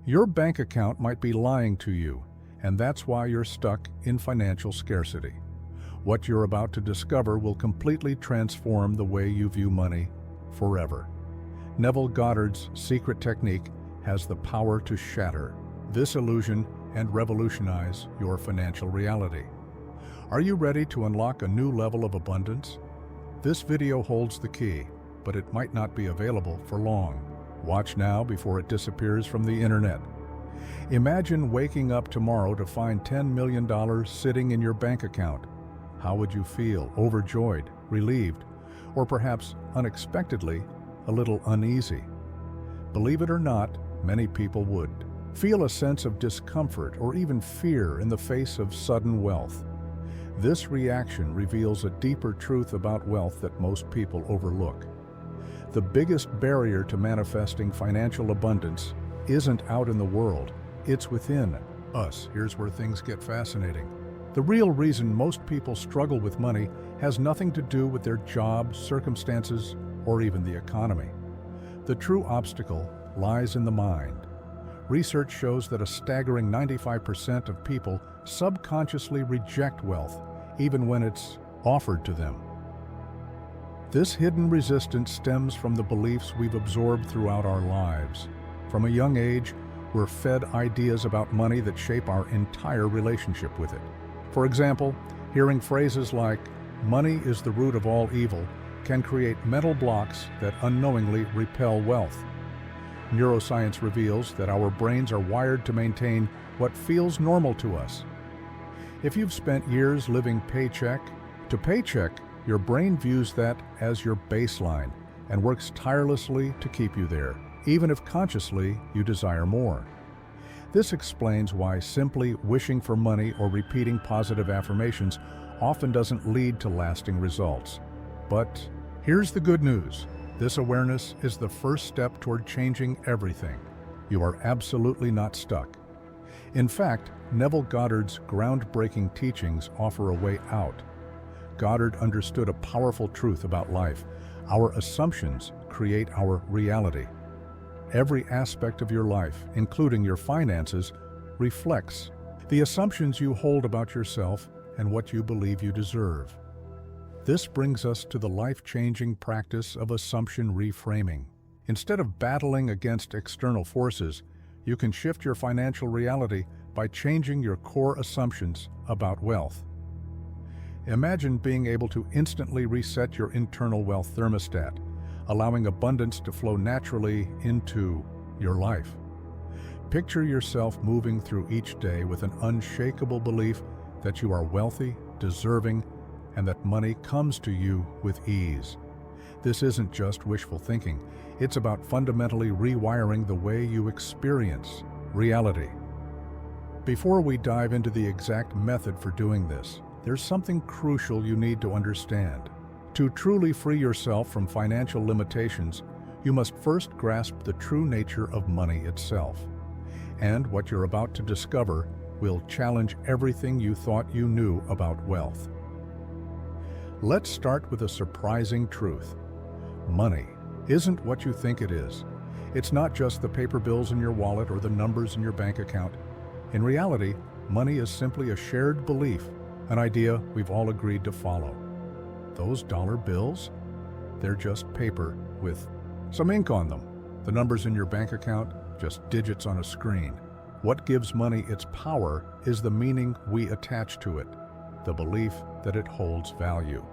Your bank account might be lying to you, and that's why you're stuck in financial scarcity. What you're about to discover will completely transform the way you view money forever. Neville Goddard's secret technique has the power to shatter this illusion and revolutionize your financial reality. Are you ready to unlock a new level of abundance? This video holds the key, but it might not be available for long. Watch now before it disappears from the internet. Imagine waking up tomorrow to find $10 million sitting in your bank account. How would you feel? Overjoyed, relieved, or perhaps unexpectedly, a little uneasy? Believe it or not, many people would feel a sense of discomfort or even fear in the face of sudden wealth. This reaction reveals a deeper truth about wealth that most people overlook. The biggest barrier to manifesting financial abundance isn't out in the world, it's within us. Here's where things get fascinating. The real reason most people struggle with money has nothing to do with their job, circumstances, or even the economy. The true obstacle lies in the mind. Research shows that a staggering 95% of people subconsciously reject wealth, even when it's offered to them. This hidden resistance stems from the beliefs we've absorbed throughout our lives. From a young age, we're fed ideas about money that shape our entire relationship with it. For example, hearing phrases like, "money is the root of all evil," can create mental blocks that unknowingly repel wealth. Neuroscience reveals that our brains are wired to maintain what feels normal to us. If you've spent years living paycheck to paycheck, your brain views that as your baseline and works tirelessly to keep you there, even if consciously you desire more. This explains why simply wishing for money or repeating positive affirmations often doesn't lead to lasting results. But here's the good news. This awareness is the first step toward changing everything. You are absolutely not stuck. In fact, Neville Goddard's groundbreaking teachings offer a way out. Goddard understood a powerful truth about life. Our assumptions create our reality. Every aspect of your life, including your finances, reflects the assumptions you hold about yourself and what you believe you deserve. This brings us to the life-changing practice of assumption reframing. Instead of battling against external forces, you can shift your financial reality by changing your core assumptions about wealth. Imagine being able to instantly reset your internal wealth thermostat, allowing abundance to flow naturally into your life. Picture yourself moving through each day with an unshakable belief that you are wealthy, deserving, and that money comes to you with ease. This isn't just wishful thinking, it's about fundamentally rewiring the way you experience reality. Before we dive into the exact method for doing this, there's something crucial you need to understand. To truly free yourself from financial limitations, you must first grasp the true nature of money itself. And what you're about to discover will challenge everything you thought you knew about wealth. Let's start with a surprising truth. Money isn't what you think it is. It's not just the paper bills in your wallet or the numbers in your bank account. In reality, money is simply a shared belief, an idea we've all agreed to follow. Those dollar bills? They're just paper with some ink on them. The numbers in your bank account? Just digits on a screen. What gives money its power is the meaning we attach to it, the belief that it holds value.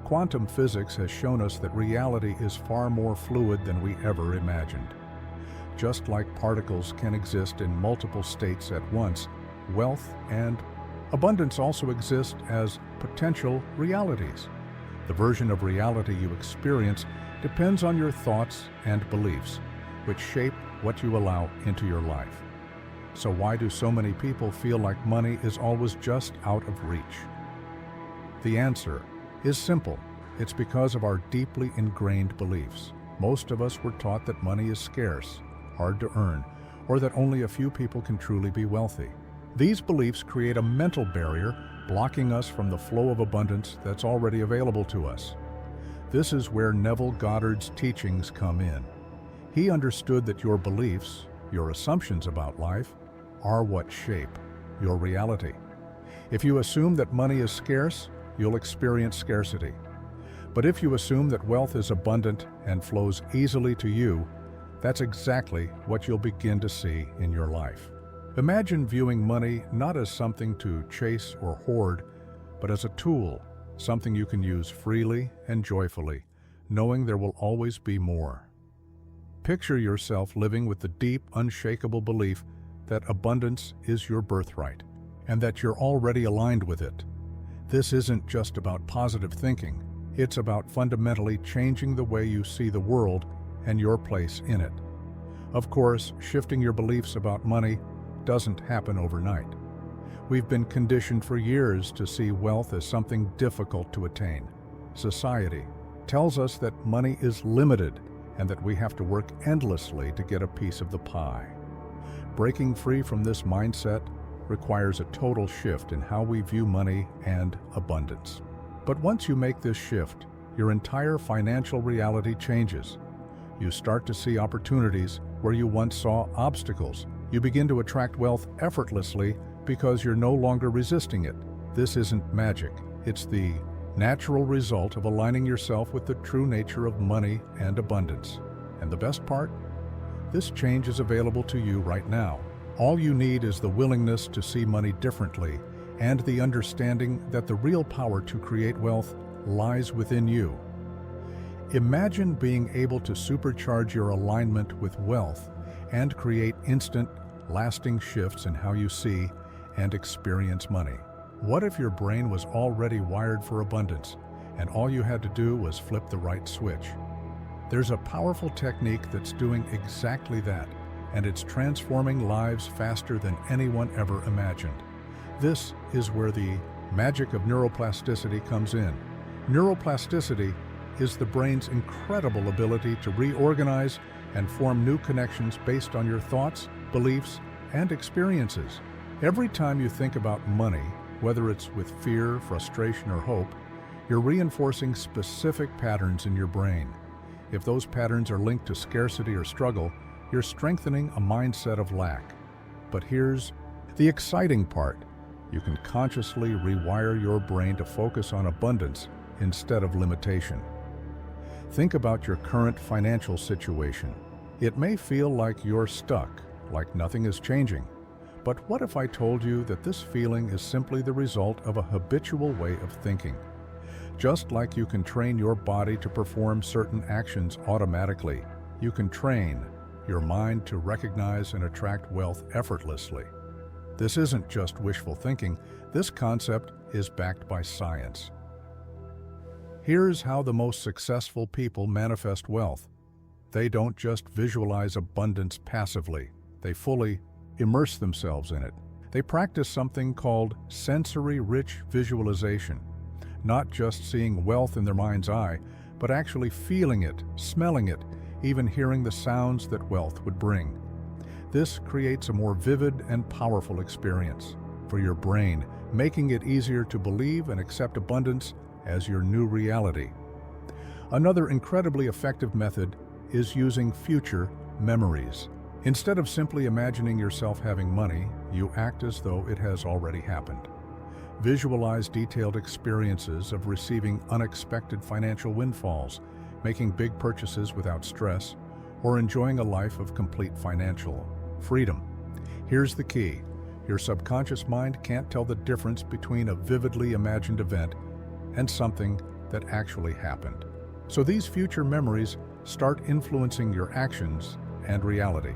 Quantum physics has shown us that reality is far more fluid than we ever imagined. Just like particles can exist in multiple states at once, wealth and abundance also exist as potential realities. The version of reality you experience depends on your thoughts and beliefs, which shape what you allow into your life. So why do so many people feel like money is always just out of reach? The answer is simple. It's because of our deeply ingrained beliefs. Most of us were taught that money is scarce, hard to earn, or that only a few people can truly be wealthy. These beliefs create a mental barrier, blocking us from the flow of abundance that's already available to us. This is where Neville Goddard's teachings come in. He understood that your beliefs, Your assumptions about life are what shape your reality. If you assume that money is scarce, you'll experience scarcity. But if you assume that wealth is abundant and flows easily to you, that's exactly what you'll begin to see in your life. Imagine viewing money not as something to chase or hoard, but as a tool, something you can use freely and joyfully, knowing there will always be more. Picture yourself living with the deep, unshakable belief that abundance is your birthright, and that you're already aligned with it. This isn't just about positive thinking, it's about fundamentally changing the way you see the world and your place in it. Of course, shifting your beliefs about money doesn't happen overnight. We've been conditioned for years to see wealth as something difficult to attain. Society tells us that money is limited and that we have to work endlessly to get a piece of the pie. Breaking free from this mindset requires a total shift in how we view money and abundance. But once you make this shift, your entire financial reality changes. You start to see opportunities where you once saw obstacles. You begin to attract wealth effortlessly because you're no longer resisting it. This isn't magic. It's the natural result of aligning yourself with the true nature of money and abundance. And the best part? This change is available to you right now. All you need is the willingness to see money differently and the understanding that the real power to create wealth lies within you. Imagine being able to supercharge your alignment with wealth and create instant, lasting shifts in how you see and experience money. What if your brain was already wired for abundance and all you had to do was flip the right switch? There's a powerful technique that's doing exactly that, and it's transforming lives faster than anyone ever imagined. This is where the magic of neuroplasticity comes in. Neuroplasticity is the brain's incredible ability to reorganize and form new connections based on your thoughts, beliefs, and experiences. Every time you think about money, whether it's with fear, frustration, or hope, you're reinforcing specific patterns in your brain. If those patterns are linked to scarcity or struggle, you're strengthening a mindset of lack. But here's the exciting part. You can consciously rewire your brain to focus on abundance instead of limitation. Think about your current financial situation. It may feel like you're stuck, like nothing is changing. But what if I told you that this feeling is simply the result of a habitual way of thinking? Just like you can train your body to perform certain actions automatically, you can train your mind to recognize and attract wealth effortlessly. This isn't just wishful thinking. This concept is backed by science. Here's how the most successful people manifest wealth. They don't just visualize abundance passively. They fully immerse themselves in it. They practice something called sensory-rich visualization, not just seeing wealth in their mind's eye, but actually feeling it, smelling it, even hearing the sounds that wealth would bring. This creates a more vivid and powerful experience for your brain, making it easier to believe and accept abundance as your new reality. Another incredibly effective method is using future memories. Instead of simply imagining yourself having money, you act as though it has already happened. Visualize detailed experiences of receiving unexpected financial windfalls, making big purchases without stress, or enjoying a life of complete financial freedom. Here's the key. Your subconscious mind can't tell the difference between a vividly imagined event and something that actually happened. So these future memories start influencing your actions and reality.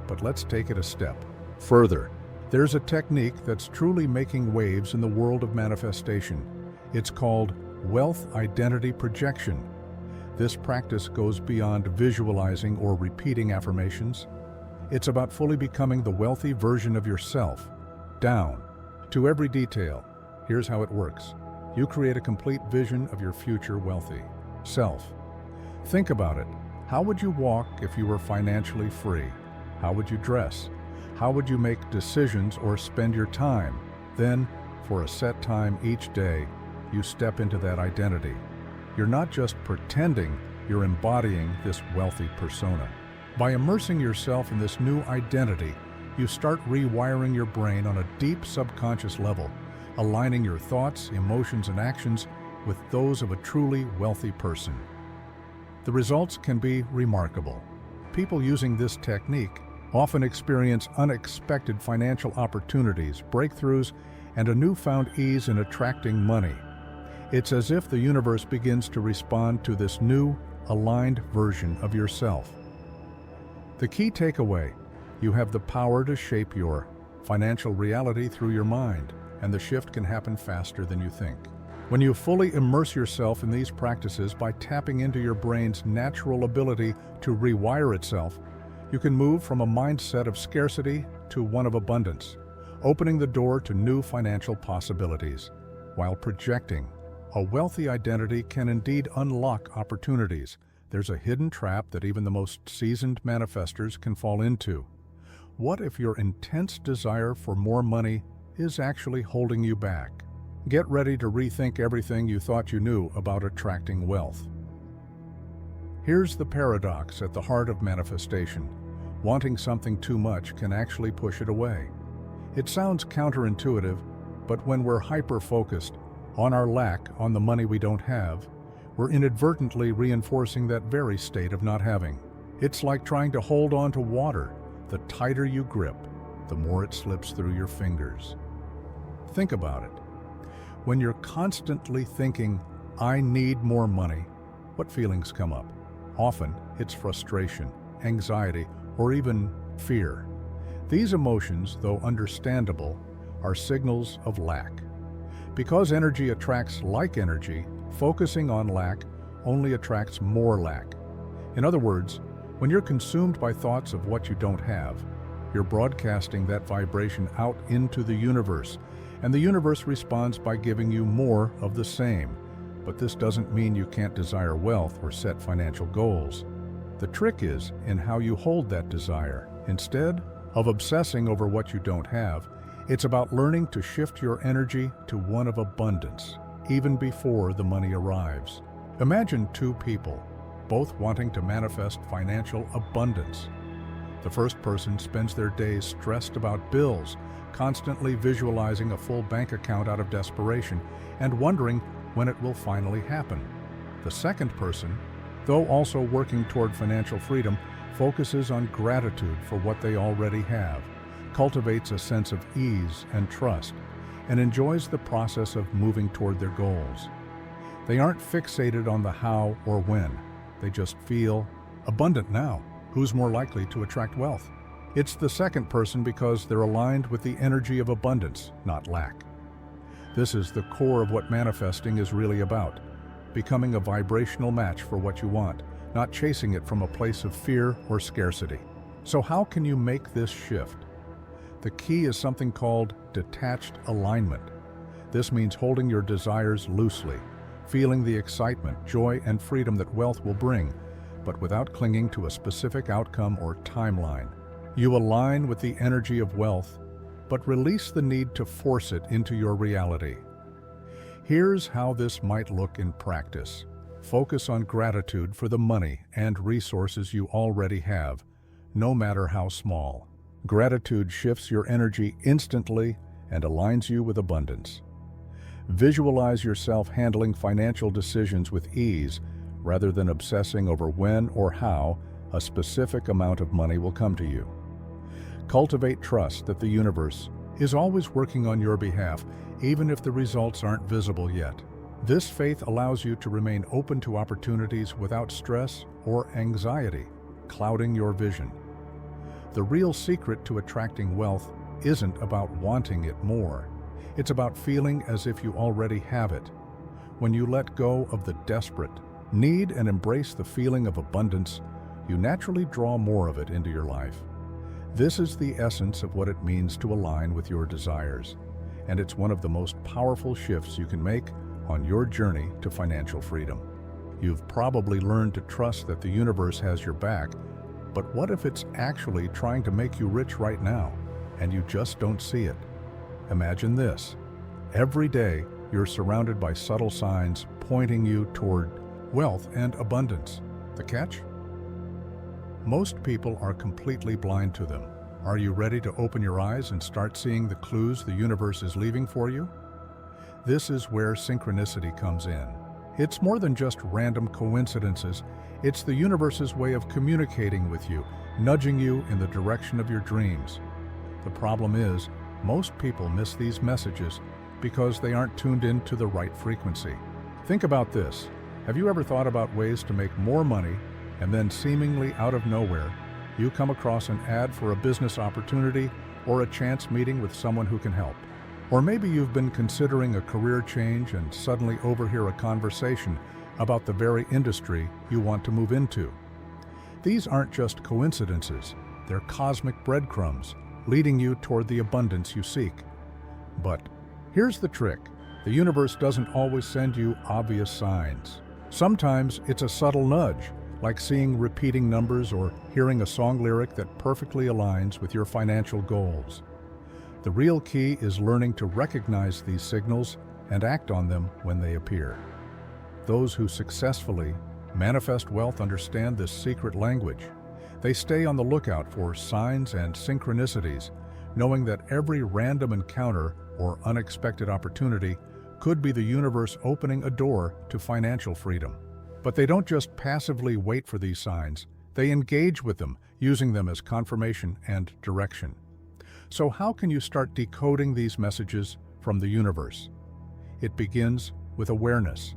But let's take it a step further. There's a technique that's truly making waves in the world of manifestation. It's called wealth identity projection. This practice goes beyond visualizing or repeating affirmations. It's about fully becoming the wealthy version of yourself, down to every detail. Here's how it works. You create a complete vision of your future wealthy self. Think about it. How would you walk if you were financially free? How would you dress? How would you make decisions or spend your time? Then, for a set time each day, you step into that identity. You're not just pretending, you're embodying this wealthy persona. By immersing yourself in this new identity, you start rewiring your brain on a deep subconscious level, aligning your thoughts, emotions, and actions with those of a truly wealthy person. The results can be remarkable. People using this technique often experience unexpected financial opportunities, breakthroughs, and a newfound ease in attracting money. It's as if the universe begins to respond to this new, aligned version of yourself. The key takeaway: you have the power to shape your financial reality through your mind, and the shift can happen faster than you think. When you fully immerse yourself in these practices by tapping into your brain's natural ability to rewire itself, you can move from a mindset of scarcity to one of abundance, opening the door to new financial possibilities. While projecting a wealthy identity can indeed unlock opportunities, there's a hidden trap that even the most seasoned manifestors can fall into. What if your intense desire for more money is actually holding you back? Get ready to rethink everything you thought you knew about attracting wealth. Here's the paradox at the heart of manifestation. Wanting something too much can actually push it away. It sounds counterintuitive, but when we're hyper-focused on our lack, on the money we don't have, we're inadvertently reinforcing that very state of not having. It's like trying to hold on to water. The tighter you grip, the more it slips through your fingers. Think about it. When you're constantly thinking, "I need more money," what feelings come up? Often, it's frustration, anxiety, or even fear. These emotions, though understandable, are signals of lack. Because energy attracts like energy, focusing on lack only attracts more lack. In other words, when you're consumed by thoughts of what you don't have, you're broadcasting that vibration out into the universe, and the universe responds by giving you more of the same. But this doesn't mean you can't desire wealth or set financial goals. The trick is in how you hold that desire. Instead of obsessing over what you don't have, it's about learning to shift your energy to one of abundance, even before the money arrives. Imagine two people, both wanting to manifest financial abundance. The first person spends their days stressed about bills, constantly visualizing a full bank account out of desperation, and wondering when it will finally happen. The second person, though also working toward financial freedom, focuses on gratitude for what they already have, cultivates a sense of ease and trust, and enjoys the process of moving toward their goals. They aren't fixated on the how or when. They just feel abundant now. Who's more likely to attract wealth? It's the second person because they're aligned with the energy of abundance, not lack. This is the core of what manifesting is really about: becoming a vibrational match for what you want, not chasing it from a place of fear or scarcity. So how can you make this shift? The key is something called detached alignment. This means holding your desires loosely, feeling the excitement, joy, and freedom that wealth will bring, but without clinging to a specific outcome or timeline. You align with the energy of wealth, but release the need to force it into your reality. Here's how this might look in practice. Focus on gratitude for the money and resources you already have, no matter how small. Gratitude shifts your energy instantly and aligns you with abundance. Visualize yourself handling financial decisions with ease rather than obsessing over when or how a specific amount of money will come to you. Cultivate trust that the universe is always working on your behalf, even if the results aren't visible yet. This faith allows you to remain open to opportunities without stress or anxiety clouding your vision. The real secret to attracting wealth isn't about wanting it more. It's about feeling as if you already have it. When you let go of the desperate need and embrace the feeling of abundance, you naturally draw more of it into your life. This is the essence of what it means to align with your desires, and it's one of the most powerful shifts you can make on your journey to financial freedom. You've probably learned to trust that the universe has your back, but what if it's actually trying to make you rich right now, and you just don't see it? Imagine this. Every day, you're surrounded by subtle signs pointing you toward wealth and abundance. The catch? Most people are completely blind to them. Are you ready to open your eyes and start seeing the clues the universe is leaving for you? This is where synchronicity comes in. It's more than just random coincidences. It's the universe's way of communicating with you, nudging you in the direction of your dreams. The problem is, most people miss these messages because they aren't tuned into the right frequency. Think about this. Have you ever thought about ways to make more money, and then seemingly out of nowhere, you come across an ad for a business opportunity or a chance meeting with someone who can help? Or maybe you've been considering a career change and suddenly overhear a conversation about the very industry you want to move into. These aren't just coincidences, they're cosmic breadcrumbs leading you toward the abundance you seek. But here's the trick. The universe doesn't always send you obvious signs. Sometimes it's a subtle nudge, like seeing repeating numbers or hearing a song lyric that perfectly aligns with your financial goals. The real key is learning to recognize these signals and act on them when they appear. Those who successfully manifest wealth understand this secret language. They stay on the lookout for signs and synchronicities, knowing that every random encounter or unexpected opportunity could be the universe opening a door to financial freedom. But they don't just passively wait for these signs, they engage with them, using them as confirmation and direction. So how can you start decoding these messages from the universe? It begins with awareness.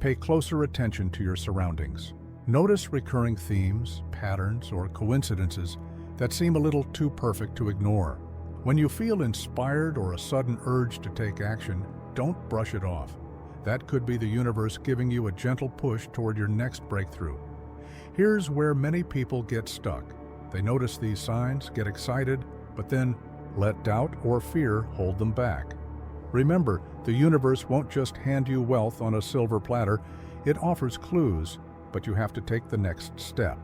Pay closer attention to your surroundings. Notice recurring themes, patterns, or coincidences that seem a little too perfect to ignore. When you feel inspired or a sudden urge to take action, don't brush it off. That could be the universe giving you a gentle push toward your next breakthrough. Here's where many people get stuck. They notice these signs, get excited, but then let doubt or fear hold them back. Remember, the universe won't just hand you wealth on a silver platter. It offers clues, but you have to take the next step.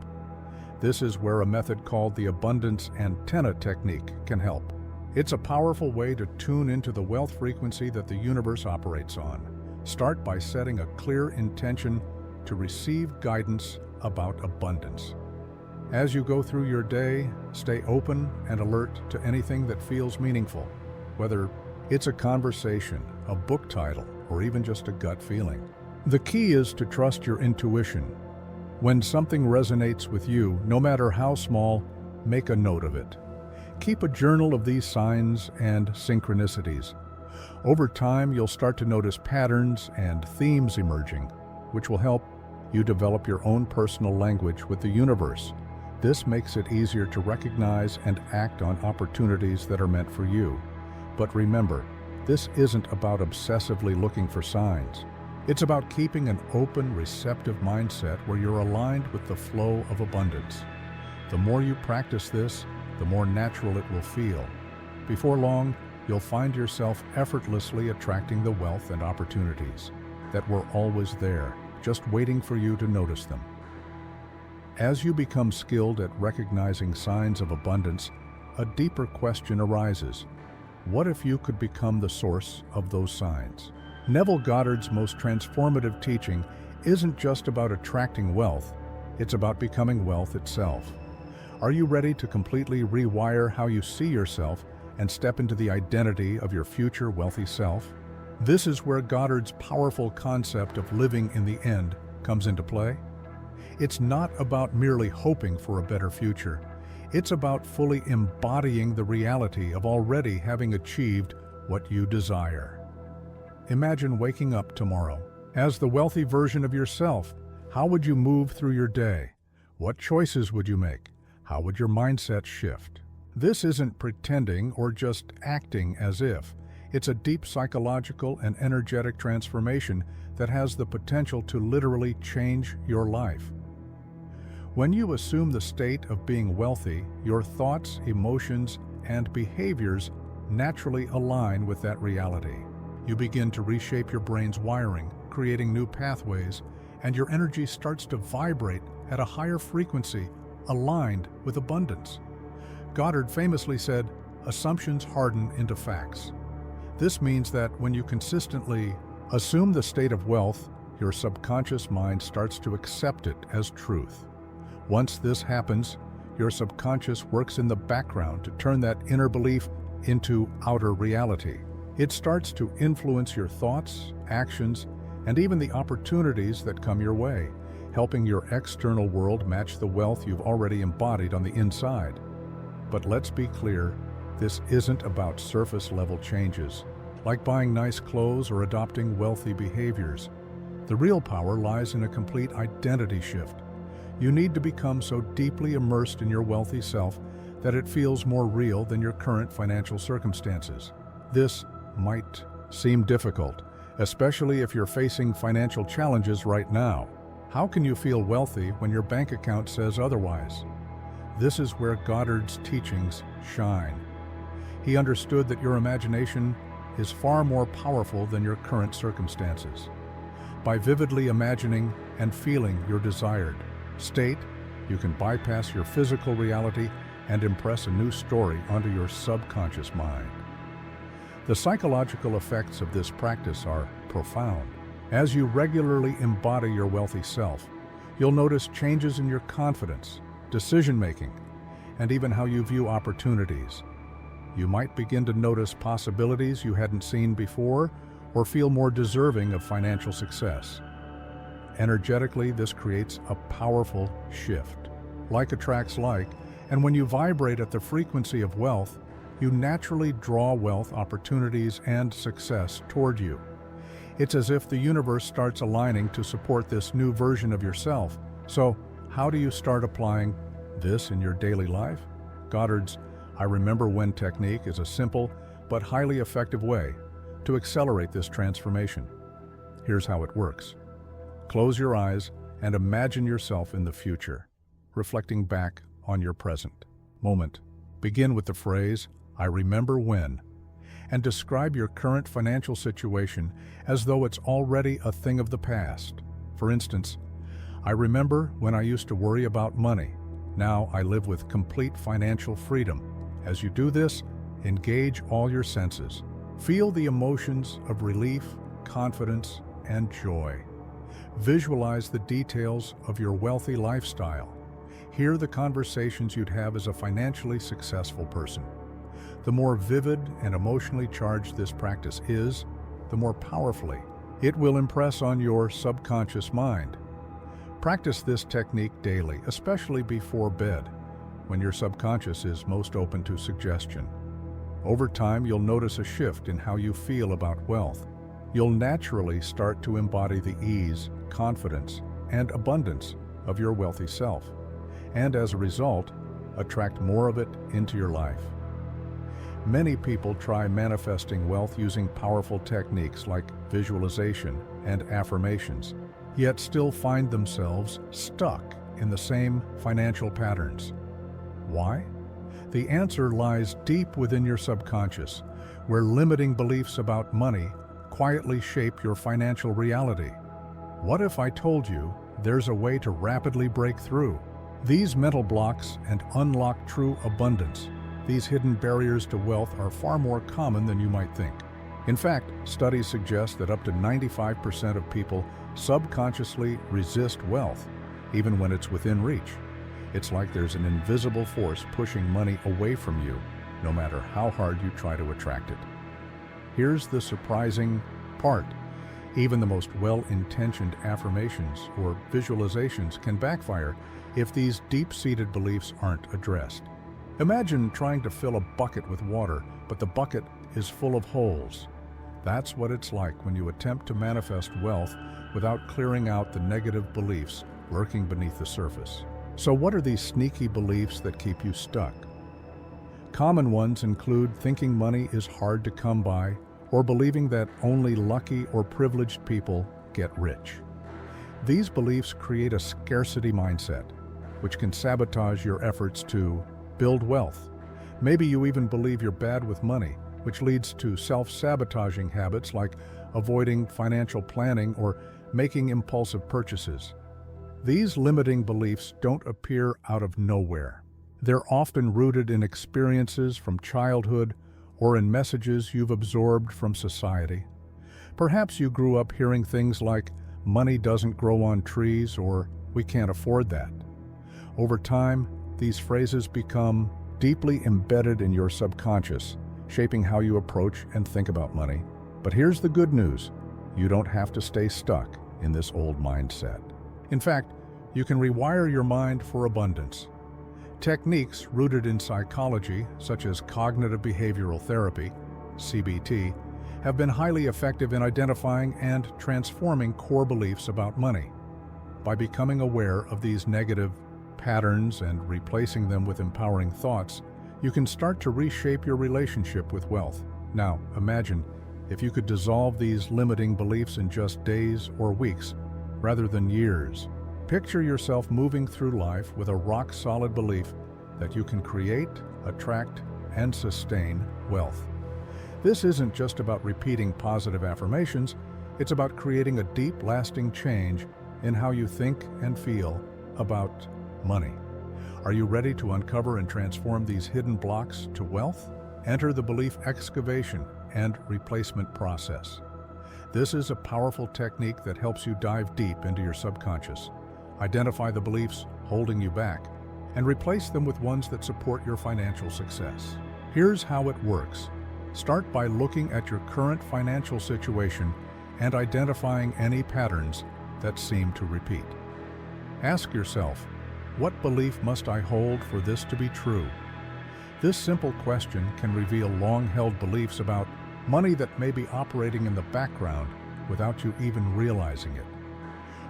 This is where a method called the abundance antenna technique can help. It's a powerful way to tune into the wealth frequency that the universe operates on. Start by setting a clear intention to receive guidance about abundance. As you go through your day, stay open and alert to anything that feels meaningful, whether it's a conversation, a book title, or even just a gut feeling. The key is to trust your intuition. When something resonates with you, no matter how small, make a note of it. Keep a journal of these signs and synchronicities. Over time, you'll start to notice patterns and themes emerging, which will help you develop your own personal language with the universe. This makes it easier to recognize and act on opportunities that are meant for you. But remember, this isn't about obsessively looking for signs. It's about keeping an open, receptive mindset where you're aligned with the flow of abundance. The more you practice this, the more natural it will feel. Before long, you'll find yourself effortlessly attracting the wealth and opportunities that were always there, just waiting for you to notice them. As you become skilled at recognizing signs of abundance, a deeper question arises. What if you could become the source of those signs? Neville Goddard's most transformative teaching isn't just about attracting wealth, it's about becoming wealth itself. Are you ready to completely rewire how you see yourself and step into the identity of your future wealthy self? This is where Goddard's powerful concept of living in the end comes into play. It's not about merely hoping for a better future. It's about fully embodying the reality of already having achieved what you desire. Imagine waking up tomorrow as the wealthy version of yourself. How would you move through your day? What choices would you make? How would your mindset shift? This isn't pretending or just acting as if. It's a deep psychological and energetic transformation that has the potential to literally change your life. When you assume the state of being wealthy, your thoughts, emotions, and behaviors naturally align with that reality. You begin to reshape your brain's wiring, creating new pathways, and your energy starts to vibrate at a higher frequency, aligned with abundance. Goddard famously said, "Assumptions harden into facts." This means that when you consistently assume the state of wealth, your subconscious mind starts to accept it as truth. Once this happens, your subconscious works in the background to turn that inner belief into outer reality. It starts to influence your thoughts, actions, and even the opportunities that come your way, helping your external world match the wealth you've already embodied on the inside. But let's be clear, this isn't about surface-level changes, like buying nice clothes or adopting wealthy behaviors. The real power lies in a complete identity shift. You need to become so deeply immersed in your wealthy self that it feels more real than your current financial circumstances. This might seem difficult, especially if you're facing financial challenges right now. How can you feel wealthy when your bank account says otherwise? This is where Goddard's teachings shine. He understood that your imagination is far more powerful than your current circumstances. By vividly imagining and feeling your desired state, you can bypass your physical reality and impress a new story onto your subconscious mind. The psychological effects of this practice are profound. As you regularly embody your wealthy self, you'll notice changes in your confidence, decision-making, and even how you view opportunities. You might begin to notice possibilities you hadn't seen before or feel more deserving of financial success. Energetically, this creates a powerful shift. Like attracts like, and when you vibrate at the frequency of wealth, you naturally draw wealth, opportunities, and success toward you. It's as if the universe starts aligning to support this new version of yourself. So, how do you start applying this in your daily life? Goddard's I Remember When technique is a simple but highly effective way to accelerate this transformation. Here's how it works. Close your eyes and imagine yourself in the future, reflecting back on your present moment. Begin with the phrase, I remember when, and describe your current financial situation as though it's already a thing of the past. For instance, I remember when I used to worry about money. Now I live with complete financial freedom. As you do this, engage all your senses. Feel the emotions of relief, confidence, and joy. Visualize the details of your wealthy lifestyle. Hear the conversations you'd have as a financially successful person. The more vivid and emotionally charged this practice is, the more powerfully it will impress on your subconscious mind. Practice this technique daily, especially before bed, when your subconscious is most open to suggestion. Over time, you'll notice a shift in how you feel about wealth. You'll naturally start to embody the ease, confidence, and abundance of your wealthy self, and as a result, attract more of it into your life. Many people try manifesting wealth using powerful techniques like visualization and affirmations, yet still find themselves stuck in the same financial patterns. Why? The answer lies deep within your subconscious, where limiting beliefs about money quietly shape your financial reality. What if I told you there's a way to rapidly break through these mental blocks and unlock true abundance? These hidden barriers to wealth are far more common than you might think. In fact, studies suggest that up to 95% of people subconsciously resist wealth, even when it's within reach. It's like there's an invisible force pushing money away from you, no matter how hard you try to attract it. Here's the surprising part. Even the most well-intentioned affirmations or visualizations can backfire if these deep-seated beliefs aren't addressed. Imagine trying to fill a bucket with water, but the bucket is full of holes. That's what it's like when you attempt to manifest wealth without clearing out the negative beliefs lurking beneath the surface. So what are these sneaky beliefs that keep you stuck? Common ones include thinking money is hard to come by, or believing that only lucky or privileged people get rich. These beliefs create a scarcity mindset, which can sabotage your efforts to build wealth. Maybe you even believe you're bad with money, which leads to self-sabotaging habits like avoiding financial planning or making impulsive purchases. These limiting beliefs don't appear out of nowhere. They're often rooted in experiences from childhood or in messages you've absorbed from society. Perhaps you grew up hearing things like, money doesn't grow on trees, or we can't afford that. Over time, these phrases become deeply embedded in your subconscious, shaping how you approach and think about money. But here's the good news. You don't have to stay stuck in this old mindset. In fact, you can rewire your mind for abundance. Techniques rooted in psychology, such as cognitive behavioral therapy, CBT, have been highly effective in identifying and transforming core beliefs about money. By becoming aware of these negative patterns and replacing them with empowering thoughts, you can start to reshape your relationship with wealth. Now, imagine if you could dissolve these limiting beliefs in just days or weeks, rather than years. Picture yourself moving through life with a rock-solid belief that you can create, attract, and sustain wealth. This isn't just about repeating positive affirmations, it's about creating a deep, lasting change in how you think and feel about money. Are you ready to uncover and transform these hidden blocks to wealth? Enter the belief excavation and replacement process. This is a powerful technique that helps you dive deep into your subconscious, identify the beliefs holding you back, and replace them with ones that support your financial success. Here's how it works. Start by looking at your current financial situation and identifying any patterns that seem to repeat. Ask yourself, what belief must I hold for this to be true? This simple question can reveal long-held beliefs about money that may be operating in the background without you even realizing it.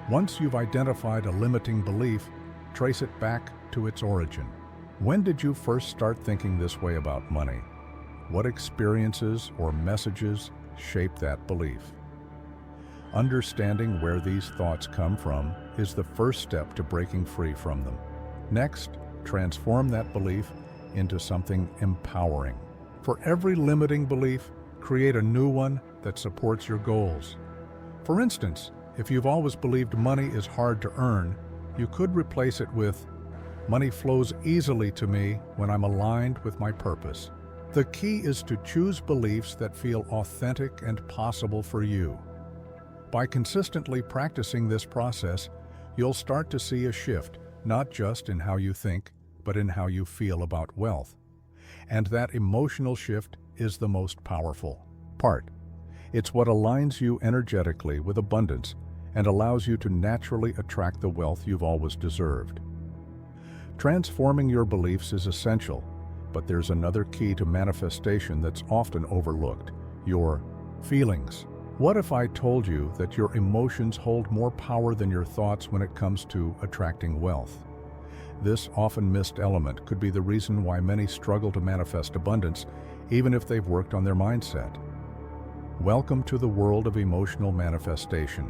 Once you've identified a limiting belief, trace it back to its origin. When did you first start thinking this way about money? What experiences or messages shape that belief? Understanding where these thoughts come from is the first step to breaking free from them. Next, transform that belief into something empowering. For every limiting belief, create a new one that supports your goals. For instance, if you've always believed money is hard to earn, you could replace it with, money flows easily to me when I'm aligned with my purpose. The key is to choose beliefs that feel authentic and possible for you. By consistently practicing this process, you'll start to see a shift, not just in how you think, but in how you feel about wealth. And that emotional shift is the most powerful part. It's what aligns you energetically with abundance and allows you to naturally attract the wealth you've always deserved. Transforming your beliefs is essential, but there's another key to manifestation that's often overlooked: your feelings. What if I told you that your emotions hold more power than your thoughts when it comes to attracting wealth? This often missed element could be the reason why many struggle to manifest abundance, even if they've worked on their mindset. Welcome to the world of emotional manifestation.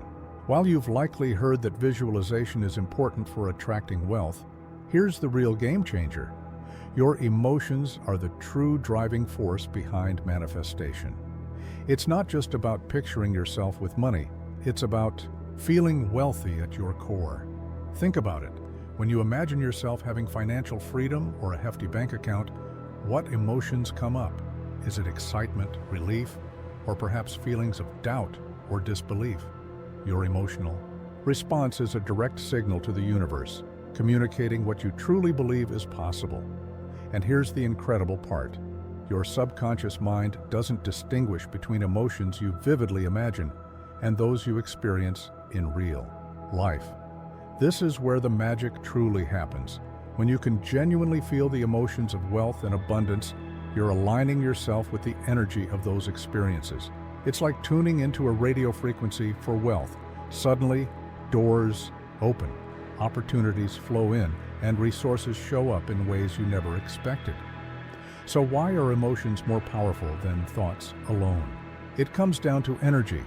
While you've likely heard that visualization is important for attracting wealth, here's the real game changer. Your emotions are the true driving force behind manifestation. It's not just about picturing yourself with money, it's about feeling wealthy at your core. Think about it. When you imagine yourself having financial freedom or a hefty bank account, what emotions come up? Is it excitement, relief, or perhaps feelings of doubt or disbelief? Your emotional response is a direct signal to the universe, communicating what you truly believe is possible. And here's the incredible part. Your subconscious mind doesn't distinguish between emotions you vividly imagine and those you experience in real life. This is where the magic truly happens. When you can genuinely feel the emotions of wealth and abundance, you're aligning yourself with the energy of those experiences. It's like tuning into a radio frequency for wealth. Suddenly, doors open, opportunities flow in, and resources show up in ways you never expected. So why are emotions more powerful than thoughts alone? It comes down to energy.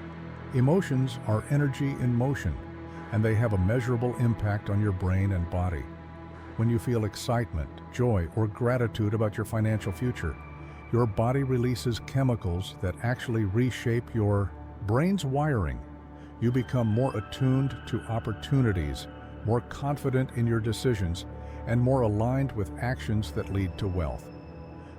Emotions are energy in motion, and they have a measurable impact on your brain and body. When you feel excitement, joy, or gratitude about your financial future, your body releases chemicals that actually reshape your brain's wiring. You become more attuned to opportunities, more confident in your decisions, and more aligned with actions that lead to wealth.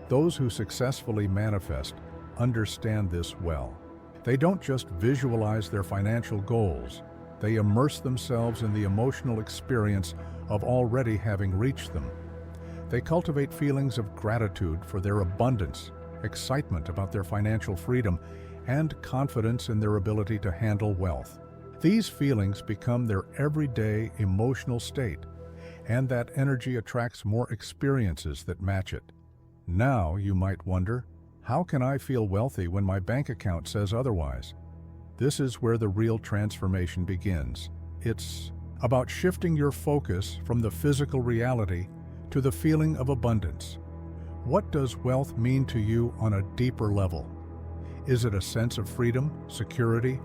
Those who successfully manifest understand this well. They don't just visualize their financial goals, they immerse themselves in the emotional experience of already having reached them. They cultivate feelings of gratitude for their abundance, excitement about their financial freedom, and confidence in their ability to handle wealth. These feelings become their everyday emotional state, and that energy attracts more experiences that match it. Now you might wonder, how can I feel wealthy when my bank account says otherwise? This is where the real transformation begins. It's about shifting your focus from the physical reality to the feeling of abundance. What does wealth mean to you on a deeper level? Is it a sense of freedom, security,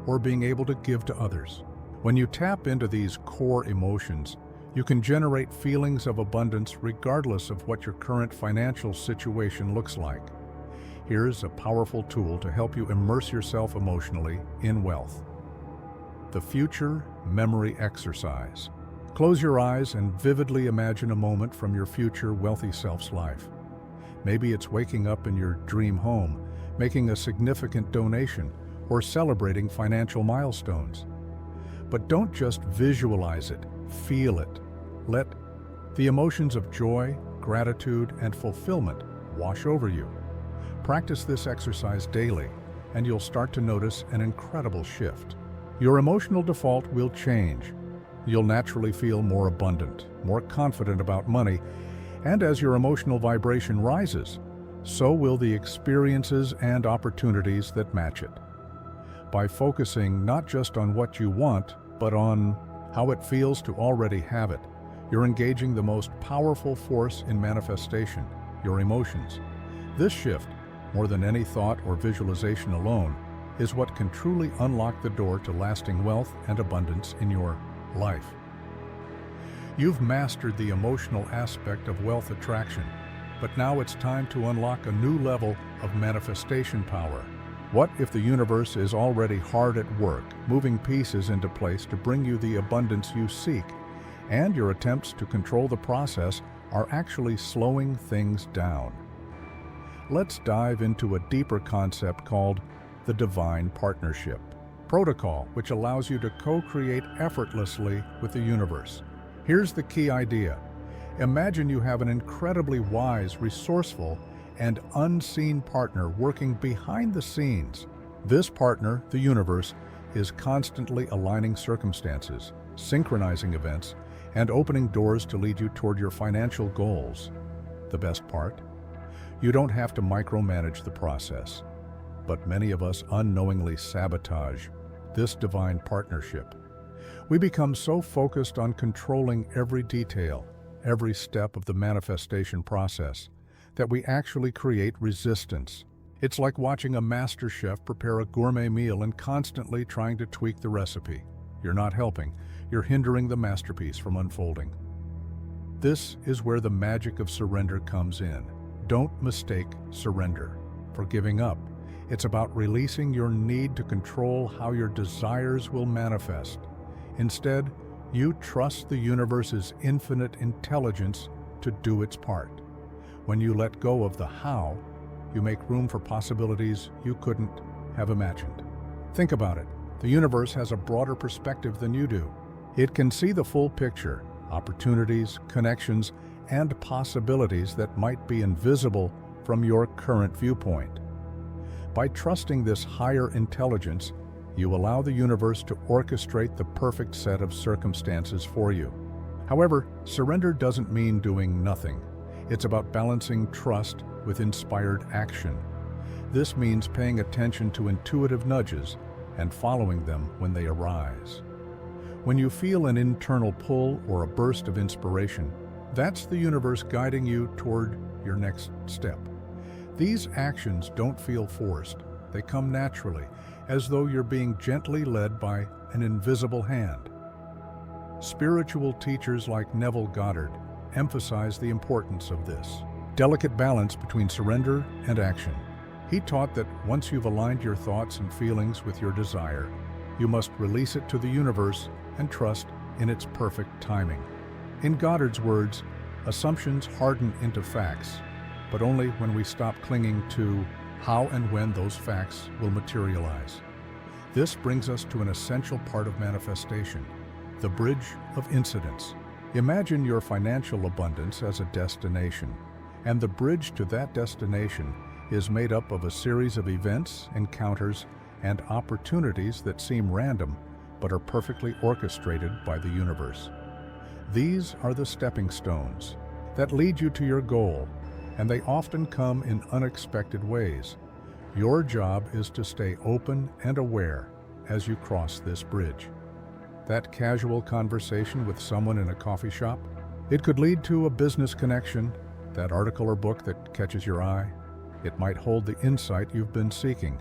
or being able to give to others? When you tap into these core emotions, you can generate feelings of abundance regardless of what your current financial situation looks like. Here's a powerful tool to help you immerse yourself emotionally in wealth. The Future Memory Exercise. Close your eyes and vividly imagine a moment from your future wealthy self's life. Maybe it's waking up in your dream home, making a significant donation, or celebrating financial milestones. But don't just visualize it, feel it. Let the emotions of joy, gratitude, and fulfillment wash over you. Practice this exercise daily, and you'll start to notice an incredible shift. Your emotional default will change. You'll naturally feel more abundant, more confident about money, and as your emotional vibration rises, so will the experiences and opportunities that match it. By focusing not just on what you want, but on how it feels to already have it, you're engaging the most powerful force in manifestation, your emotions. This shift, more than any thought or visualization alone, is what can truly unlock the door to lasting wealth and abundance in your life. You've mastered the emotional aspect of wealth attraction, but now it's time to unlock a new level of manifestation power. What if the universe is already hard at work, moving pieces into place to bring you the abundance you seek, and your attempts to control the process are actually slowing things down? Let's dive into a deeper concept called the Divine Partnership Protocol, which allows you to co-create effortlessly with the universe. Here's the key idea. Imagine you have an incredibly wise, resourceful, and unseen partner working behind the scenes. This partner, the universe, is constantly aligning circumstances, synchronizing events, and opening doors to lead you toward your financial goals. The best part? You don't have to micromanage the process, but many of us unknowingly sabotage this divine partnership. We become so focused on controlling every detail, every step of the manifestation process, that we actually create resistance. It's like watching a master chef prepare a gourmet meal and constantly trying to tweak the recipe. You're not helping, you're hindering the masterpiece from unfolding. This is where the magic of surrender comes in. Don't mistake surrender for giving up. It's about releasing your need to control how your desires will manifest. Instead, you trust the universe's infinite intelligence to do its part. When you let go of the how, you make room for possibilities you couldn't have imagined. Think about it. The universe has a broader perspective than you do. It can see the full picture, opportunities, connections, and possibilities that might be invisible from your current viewpoint. By trusting this higher intelligence, you allow the universe to orchestrate the perfect set of circumstances for you. However, surrender doesn't mean doing nothing. It's about balancing trust with inspired action. This means paying attention to intuitive nudges and following them when they arise. When you feel an internal pull or a burst of inspiration, that's the universe guiding you toward your next step. These actions don't feel forced. They come naturally, as though you're being gently led by an invisible hand. Spiritual teachers like Neville Goddard emphasize the importance of this delicate balance between surrender and action. He taught that once you've aligned your thoughts and feelings with your desire, you must release it to the universe and trust in its perfect timing. In Goddard's words, assumptions harden into facts, but only when we stop clinging to how and when those facts will materialize. This brings us to an essential part of manifestation, the bridge of incidents. Imagine your financial abundance as a destination, and the bridge to that destination is made up of a series of events, encounters, and opportunities that seem random but are perfectly orchestrated by the universe. These are the stepping stones that lead you to your goal, and they often come in unexpected ways. Your job is to stay open and aware as you cross this bridge. That casual conversation with someone in a coffee shop, it could lead to a business connection. That article or book that catches your eye, it might hold the insight you've been seeking.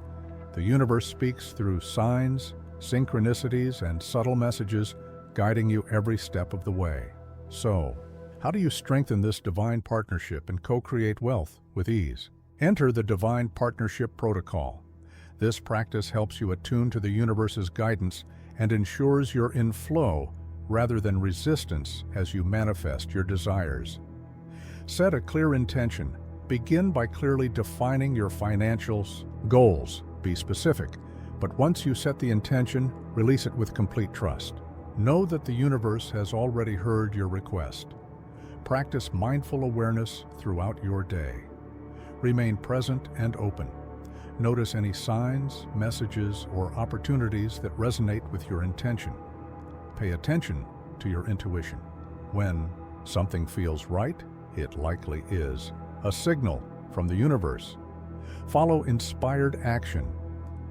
The universe speaks through signs, synchronicities, and subtle messages, guiding you every step of the way. So, how do you strengthen this divine partnership and co-create wealth with ease? Enter the Divine Partnership Protocol. This practice helps you attune to the universe's guidance and ensures you're in flow rather than resistance as you manifest your desires. Set a clear intention. Begin by clearly defining your financial goals. Be specific, but once you set the intention, release it with complete trust. Know that the universe has already heard your request. Practice mindful awareness throughout your day. Remain present and open. Notice any signs, messages, or opportunities that resonate with your intention. Pay attention to your intuition. When something feels right, it likely is a signal from the universe. Follow inspired action.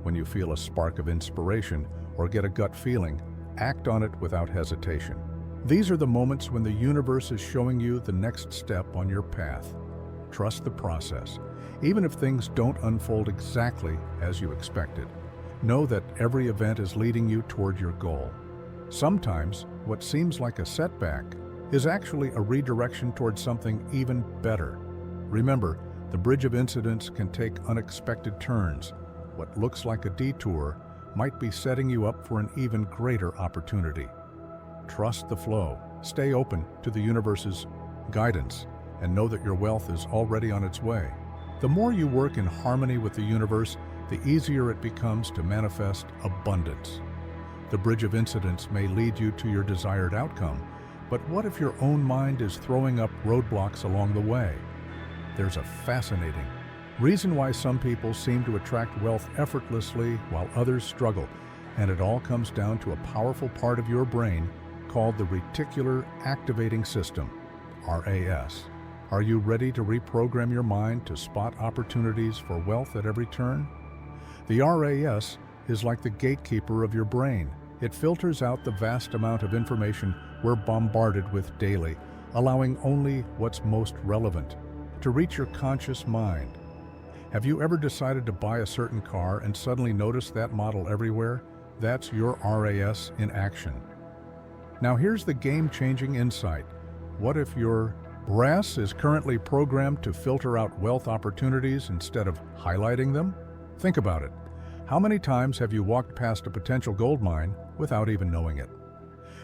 When you feel a spark of inspiration or get a gut feeling, act on it without hesitation. These are the moments when the universe is showing you the next step on your path. Trust the process. Even if things don't unfold exactly as you expected, know that every event is leading you toward your goal. Sometimes, what seems like a setback is actually a redirection towards something even better. Remember, the bridge of incidents can take unexpected turns. What looks like a detour might be setting you up for an even greater opportunity. Trust the flow. Stay open to the universe's guidance and know that your wealth is already on its way. The more you work in harmony with the universe, the easier it becomes to manifest abundance. The bridge of incidents may lead you to your desired outcome, but what if your own mind is throwing up roadblocks along the way? There's a fascinating reason why some people seem to attract wealth effortlessly while others struggle, and it all comes down to a powerful part of your brain called the reticular activating system, RAS. Are you ready to reprogram your mind to spot opportunities for wealth at every turn? The RAS is like the gatekeeper of your brain. It filters out the vast amount of information we're bombarded with daily, allowing only what's most relevant to reach your conscious mind. Have you ever decided to buy a certain car and suddenly notice that model everywhere? That's your RAS in action. Now here's the game-changing insight. What if your RAS is currently programmed to filter out wealth opportunities instead of highlighting them? Think about it. How many times have you walked past a potential gold mine without even knowing it?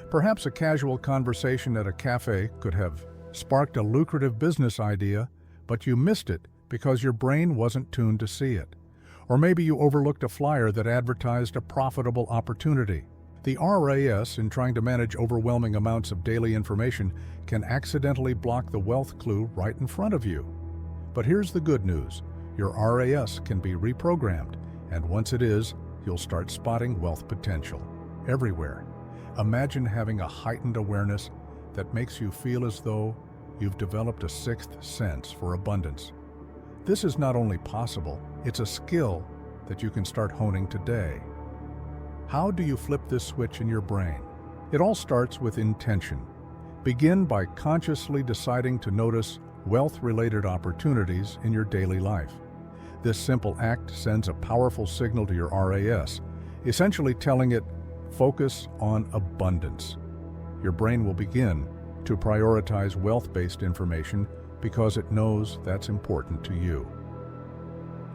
Perhaps a casual conversation at a cafe could have sparked a lucrative business idea, but you missed it because your brain wasn't tuned to see it. Or maybe you overlooked a flyer that advertised a profitable opportunity. The RAS, in trying to manage overwhelming amounts of daily information, can accidentally block the wealth clue right in front of you. But here's the good news. Your RAS can be reprogrammed, and once it is, you'll start spotting wealth potential everywhere. Imagine having a heightened awareness that makes you feel as though you've developed a sixth sense for abundance. This is not only possible, it's a skill that you can start honing today. How do you flip this switch in your brain? It all starts with intention. Begin by consciously deciding to notice wealth-related opportunities in your daily life. This simple act sends a powerful signal to your RAS, essentially telling it, focus on abundance. Your brain will begin to prioritize wealth-based information because it knows that's important to you.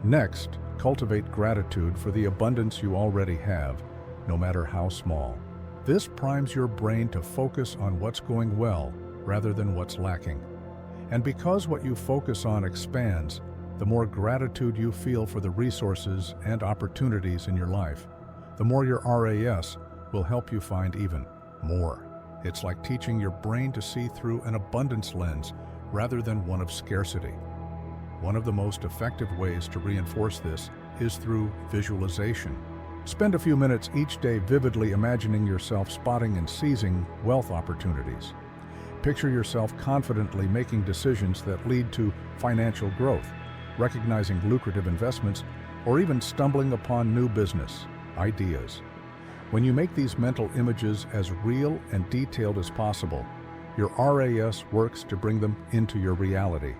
Next, cultivate gratitude for the abundance you already have, no matter how small. This primes your brain to focus on what's going well rather than what's lacking. And because what you focus on expands, the more gratitude you feel for the resources and opportunities in your life, the more your RAS will help you find even more. It's like teaching your brain to see through an abundance lens rather than one of scarcity. One of the most effective ways to reinforce this is through visualization. Spend a few minutes each day vividly imagining yourself spotting and seizing wealth opportunities. Picture yourself confidently making decisions that lead to financial growth, recognizing lucrative investments, or even stumbling upon new business ideas. When you make these mental images as real and detailed as possible, your RAS works to bring them into your reality.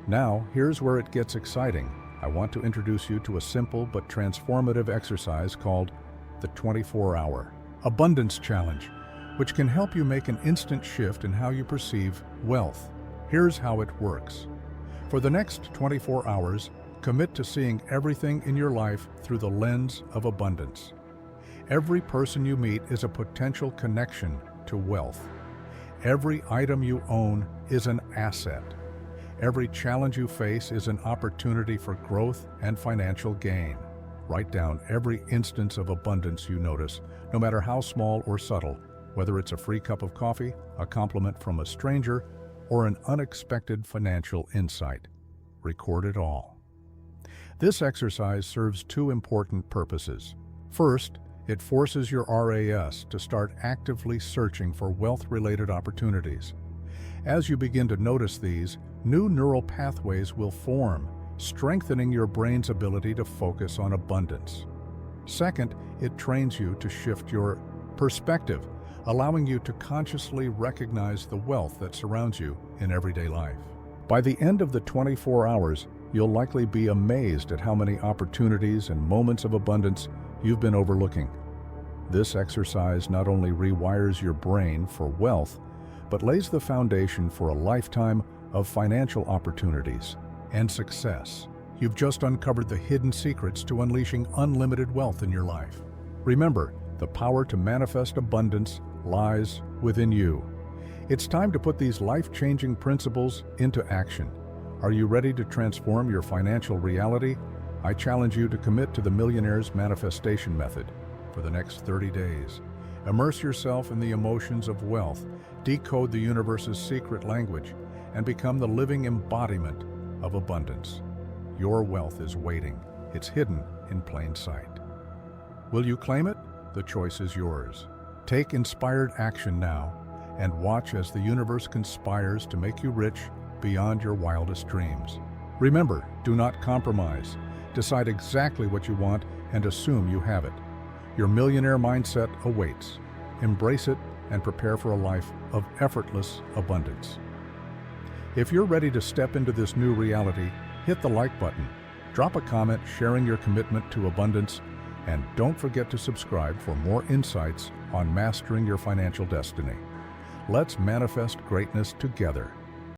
Now, here's where it gets exciting. I want to introduce you to a simple but transformative exercise called the 24-Hour Abundance Challenge, which can help you make an instant shift in how you perceive wealth. Here's how it works. For the next 24 hours, commit to seeing everything in your life through the lens of abundance. Every person you meet is a potential connection to wealth. Every item you own is an asset. Every challenge you face is an opportunity for growth and financial gain. Write down every instance of abundance you notice, no matter how small or subtle, whether it's a free cup of coffee, a compliment from a stranger, or an unexpected financial insight. Record it all. This exercise serves two important purposes. First, it forces your RAS to start actively searching for wealth-related opportunities. As you begin to notice these, new neural pathways will form, strengthening your brain's ability to focus on abundance. Second, it trains you to shift your perspective, allowing you to consciously recognize the wealth that surrounds you in everyday life. By the end of the 24 hours, you'll likely be amazed at how many opportunities and moments of abundance you've been overlooking. This exercise not only rewires your brain for wealth, but lays the foundation for a lifetime of financial opportunities and success. You've just uncovered the hidden secrets to unleashing unlimited wealth in your life. Remember, the power to manifest abundance lies within you. It's time to put these life-changing principles into action. Are you ready to transform your financial reality? I challenge you to commit to the Millionaire's Manifestation Method for the next 30 days. Immerse yourself in the emotions of wealth, decode the universe's secret language, and become the living embodiment of abundance. Your wealth is waiting. It's hidden in plain sight. Will you claim it? The choice is yours. Take inspired action now and watch as the universe conspires to make you rich beyond your wildest dreams. Remember, do not compromise. Decide exactly what you want and assume you have it. Your millionaire mindset awaits. Embrace it and prepare for a life of effortless abundance. If you're ready to step into this new reality, hit the like button, drop a comment sharing your commitment to abundance, and don't forget to subscribe for more insights on mastering your financial destiny. Let's manifest greatness together.